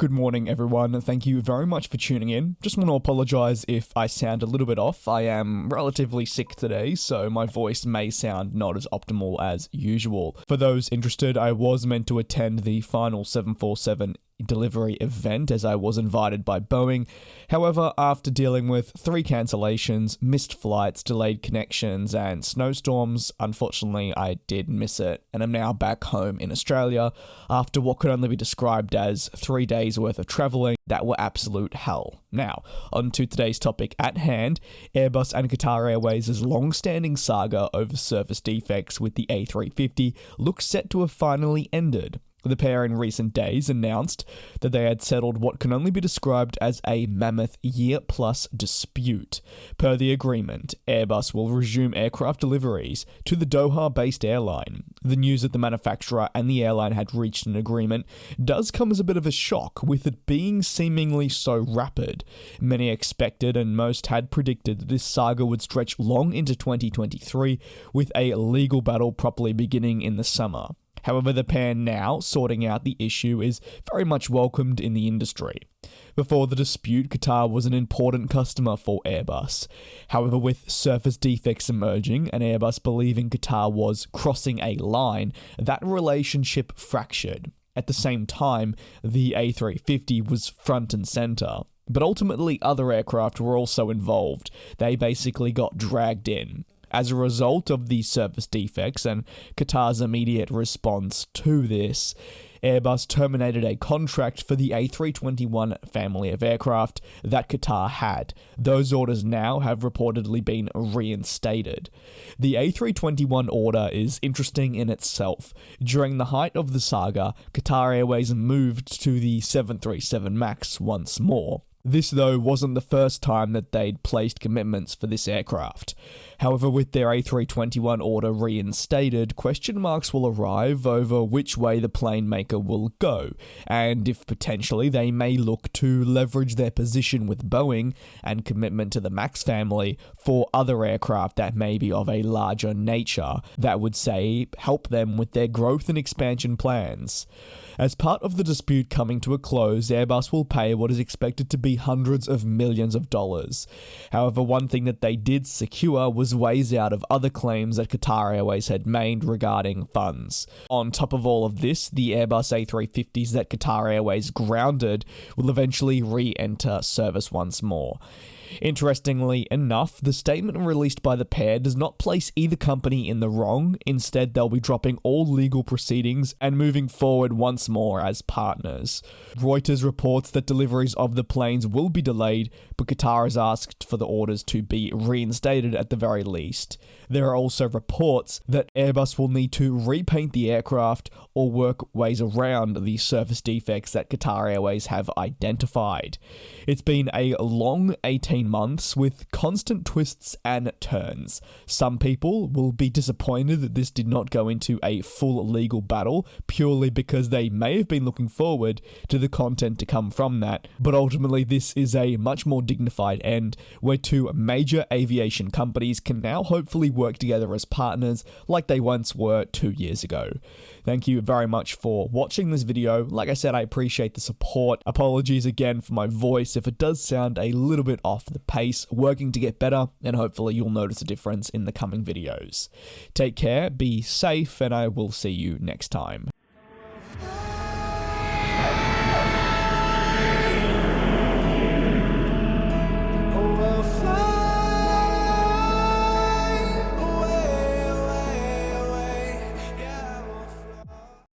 Good morning, everyone. Thank you very much for tuning in. Just want to apologize if I sound a little bit off. I am relatively sick today, so my voice may sound not as optimal as usual. For those interested, I was meant to attend the final 747 delivery event as I was invited by Boeing. However, after dealing with 3 cancellations, missed flights, delayed connections, and snowstorms, unfortunately I did miss it, and I'm now back home in Australia after what could only be described as 3 days worth of travelling that were absolute hell. Now, on to today's topic at hand. Airbus and Qatar Airways' long-standing saga over service defects with the A350 looks set to have finally ended. The pair in recent days announced that they had settled what can only be described as a mammoth year-plus dispute. Per the agreement, Airbus will resume aircraft deliveries to the Doha-based airline. The news that the manufacturer and the airline had reached an agreement does come as a bit of a shock, with it being seemingly so rapid. Many expected and most had predicted that this saga would stretch long into 2023, with a legal battle properly beginning in the summer. However, the pair now sorting out the issue is very much welcomed in the industry. Before the dispute, Qatar was an important customer for Airbus. However, with surface defects emerging and Airbus believing Qatar was crossing a line, that relationship fractured. At the same time, the A350 was front and center. But ultimately, other aircraft were also involved. They basically got dragged in. As a result of the service defects and Qatar's immediate response to this, Airbus terminated a contract for the A321 family of aircraft that Qatar had. Those orders now have reportedly been reinstated. The A321 order is interesting in itself. During the height of the saga, Qatar Airways moved to the 737 MAX once more. This, though, wasn't the first time that they'd placed commitments for this aircraft. However, with their A321 order reinstated, question marks will arrive over which way the plane maker will go, and if potentially they may look to leverage their position with Boeing and commitment to the MAX family for other aircraft that may be of a larger nature that would, say, help them with their growth and expansion plans. As part of the dispute coming to a close, Airbus will pay what is expected to be hundreds of millions of dollars. However, one thing that they did secure was ways out of other claims that Qatar Airways had made regarding funds. On top of all of this, the Airbus A350s that Qatar Airways grounded will eventually re-enter service once more. Interestingly enough, the statement released by the pair does not place either company in the wrong. Instead, they'll be dropping all legal proceedings and moving forward once more as partners. Reuters reports that deliveries of the planes will be delayed, but Qatar has asked for the orders to be reinstated at the very least. There are also reports that Airbus will need to repaint the aircraft or work ways around the surface defects that Qatar Airways have identified. It's been a long 18 months with constant twists and turns. Some people will be disappointed that this did not go into a full legal battle purely because they may have been looking forward to the content to come from that, but ultimately this is a much more dignified end where 2 major aviation companies can now hopefully work together as partners like they once were 2 years ago. Thank you very much for watching this video. Like I said, I appreciate the support. Apologies again for my voice if it does sound a little bit off the pace, working to get better, and hopefully you'll notice a difference in the coming videos. Take care, be safe, and I will see you next time.